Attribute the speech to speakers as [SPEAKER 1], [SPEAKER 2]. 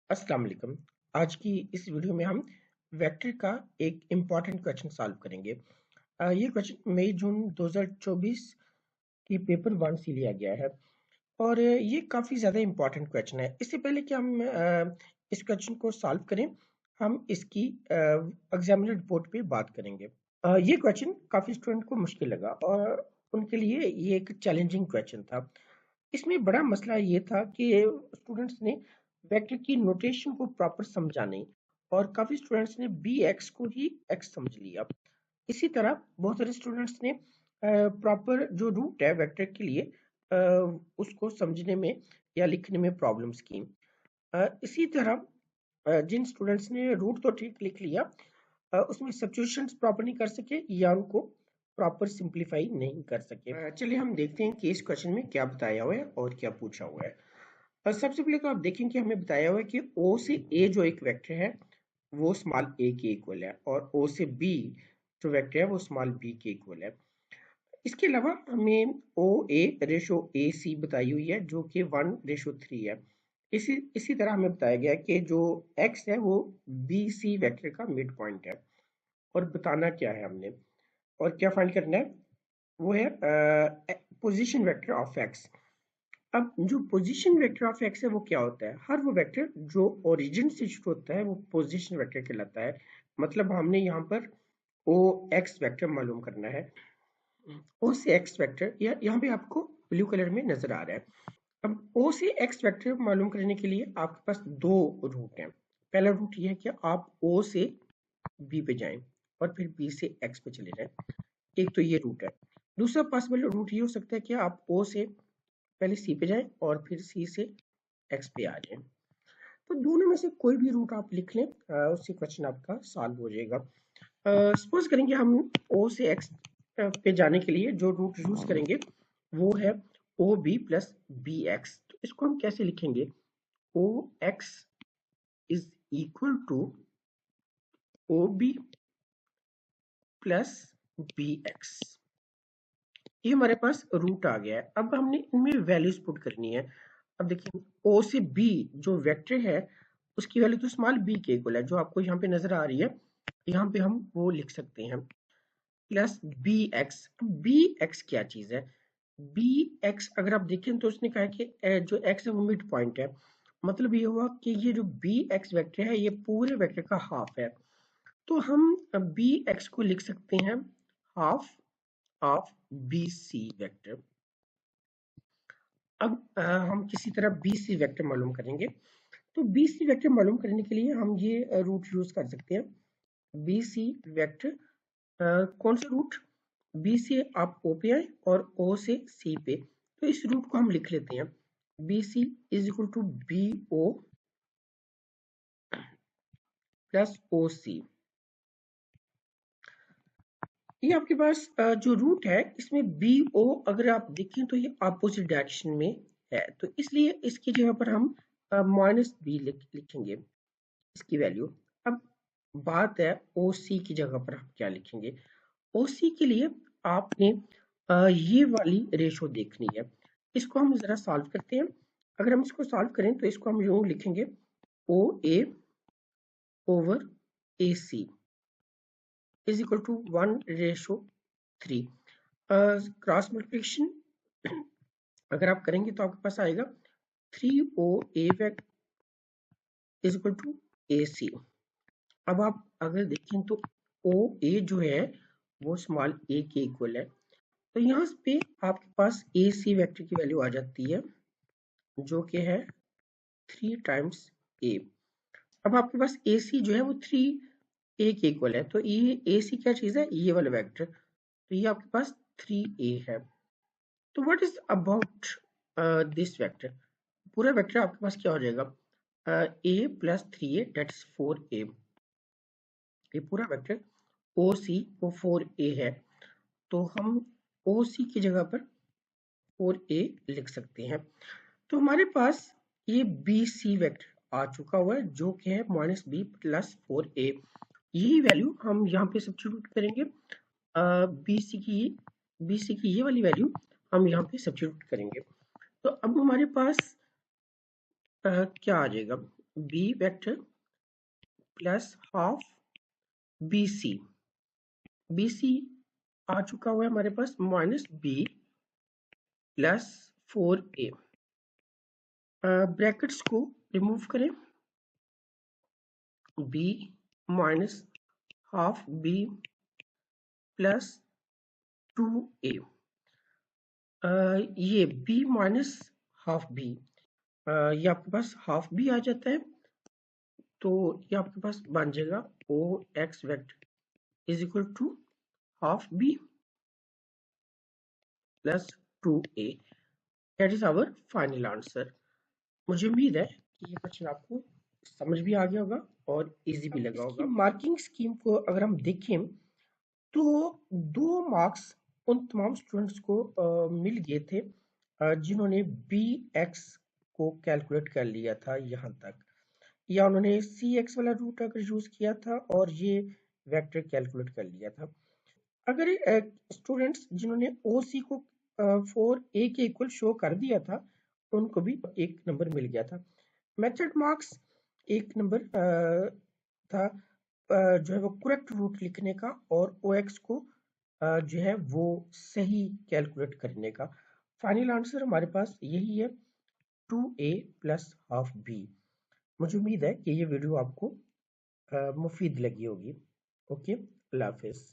[SPEAKER 1] अस्सलाम वालेकुम। आज की इस वीडियो में हम वेक्टर का एक इम्पॉर्टेंट क्वेश्चन सॉल्व करेंगे। ये क्वेश्चन मई जून 2024 की पेपर 1 से लिया गया है और ये काफ़ी ज़्यादा इम्पॉर्टेंट क्वेश्चन है। इससे पहले कि हम इस क्वेश्चन को सॉल्व करें, हम इसकी एग्जामिनर रिपोर्ट पे बात करेंगे। ये क्वेश्चन काफ़ी स्टूडेंट को मुश्किल लगा और उनके लिए ये एक चैलेंजिंग क्वेश्चन था। इसमें बड़ा मसला ये था कि स्टूडेंट्स ने वेक्टर की नोटेशन को प्रॉपर समझा नहीं और काफ़ी स्टूडेंट्स ने बी एक्स को ही एक्स समझ लिया। इसी तरह बहुत सारे स्टूडेंट्स ने प्रॉपर जो रूट है वेक्टर के लिए उसको समझने में या लिखने में प्रॉब्लम्स की। इसी तरह जिन स्टूडेंट्स ने रूट तो ठीक लिख लिया, उसमें सब्स्टिट्यूशंस प्रॉपर नहीं कर सके या उनको प्रॉपर सिंप्लीफाई नहीं कर सके। चलिए हम देखते हैं कि इस क्वेश्चन में क्या बताया हुआ है और क्या पूछा हुआ है। सबसे पहले तो आप देखें कि हमें बताया हुआ है कि O से A जो एक वेक्टर है वो स्मॉल a के इक्वल है और O से B जो वेक्टर है वो स्मॉल b के इक्वल है। इसके अलावा हमें OA रेशो AC बताई हुई है जो कि 1:3 है। इसी तरह हमें बताया गया है कि जो x है वो BC वेक्टर का मिड पॉइंट है। और बताना क्या है हमने और क्या फाइंड करना है, वो है पोजीशन वेक्टर ऑफ x। अब जो पोजीशन वेक्टर ऑफ x है वो क्या होता है? हर वो वेक्टर जो ओरिजिन से शुरू होता है वो पोजीशन वेक्टर कहलाता है। मतलब हमने यहाँ पर ओ एक्स वेक्टर मालूम करना है। ओ से एक्स वेक्टर यहाँ पे आपको ब्लू कलर में नजर आ रहा है। अब ओ से एक्स वेक्टर मालूम करने के लिए आपके पास दो रूट हैं। पहला रूट ये है कि आप ओ से बी पे जाएं और फिर बी से एक्स पे चले जाएं। एक तो ये रूट है। दूसरा पॉसिबल रूट ये हो सकता है कि आप ओ से पहले सी पे जाएं और फिर सी से एक्स पे आ जाएं। तो दोनों में से कोई भी रूट आप लिख लें, उससे क्वेश्चन आपका सॉल्व हो जाएगा। सपोज करेंगे हम ओ से एक्स पे जाने के लिए जो रूट यूज करेंगे वो है O B plus B X. तो इसको हम कैसे लिखेंगे? O X is equal to O B plus B X. ये हमारे पास रूट आ गया है। अब हमने इनमें वैल्यूज पुट करनी है। अब देखिए ओ से बी जो वेक्टर है उसकी वैल्यू तो स्मॉल बी के इक्वल है जो आपको यहाँ पे नजर आ रही है। यहाँ पे हम वो लिख सकते हैं plus B X. B X क्या चीज है? बी एक्स अगर आप देखें तो उसने कहा कि जो एक्स है वो मिड पॉइंट है। मतलब ये हुआ कि ये जो बी एक्स वेक्टर है ये पूरे वेक्टर का हाफ है। तो हम बी एक्स को लिख सकते हैं half of B C vector. अब हम किसी तरह बी सी वेक्टर मालूम करेंगे। तो बी सी वेक्टर मालूम करने के लिए हम ये रूट यूज कर सकते हैं। बी सी वेक्टर कौन सा रूट? बी से आप ओ पे आए और ओ से सी पे। तो इस रूट को हम लिख लेते हैं B C is equal to B O plus O C. ये आपके पास जो रूट है इसमें बी ओ अगर आप देखें तो ये अपोजिट डायरेक्शन में है, तो इसलिए इसकी जगह पर हम माइनस बी लिखेंगे इसकी वैल्यू। अब बात है ओ सी की जगह पर हम क्या लिखेंगे? ओ सी के लिए आपने ये वाली रेशो देखनी है। इसको हम जरा सॉल्व करते हैं। अगर हम इसको सॉल्व करें तो इसको हम यूं लिखेंगे O A over A C is equal to 1:3। Cross multiplication अगर आप करेंगे तो आपके पास आएगा 3 O A is equal to A C. अब आप अगर देखें तो ओ ए जो है वो स्मॉल ए के इक्वल है। तो यहाँ पे आपके पास ए सी वेक्टर की वैल्यू आ जाती है जो कि है 3 टाइम्स ए। अब आपके पास ए सी जो है वो 3 ए के इक्वल है। तो ये ए सी क्या चीज़ है? ये वाला वेक्टर। तो ये आपके पास 3 ए है। तो what is about this vector? पूरा वेक्टर आपके पास क्या हो जाएगा? ए प्लस 3 ए डेट इज 4 ए। ये पूरा वेक्टर ओ सी वो 4 ए है। तो हम ओ सी की जगह पर 4 ए लिख सकते हैं। तो हमारे पास ये बी सी वेक्टर आ चुका हुआ है जो कि है माइनस बी प्लस 4 ए। यही वैल्यू हम यहाँ पे सब्स्टिट्यूट करेंगे। बी सी की ये वाली वैल्यू हम यहाँ पे सब्स्टिट्यूट करेंगे। तो अब हमारे पास क्या आ जाएगा? B vector plus half B C. B C आ चुका हुआ है हमारे पास minus B plus 4a। Brackets को रिमूव करें, B minus half B plus 2a। ये b माइनस हाफ बी, ये आपके पास हाफ बी आ जाता है, तो ये आपके पास बन जाएगा O X vector is equal to half B plus 2a। That is our final answer. मुझे उम्मीद है कि ये क्वेश्चन आपको समझ भी आ गया होगा और इजी भी लगा होगा। मार्किंग स्कीम को अगर हम देखें तो 2 मार्क्स उन तमाम स्टूडेंट्स को मिल गए थे जिन्होंने बी एक्स को कैलकुलेट कर लिया था यहाँ तक, या उन्होंने सी एक्स वाला रूट अगर यूज किया था और ये वेक्टर कैलकुलेट कर लिया था। अगर स्टूडेंट्स जिन्होंने ओ सी को 4a के इक्वल शो कर दिया था उनको भी 1 नंबर मिल गया था। मेथड मार्क्स 1 नंबर था जो है वो करेक्ट रूट लिखने का और ओ एक्स को जो है वो सही कैलकुलेट करने का। फाइनल आंसर हमारे पास यही है 2a प्लस हाफ बी। मुझे उम्मीद है कि ये वीडियो आपको मुफीद लगी होगी। ओके, अल्लाह हाफिज।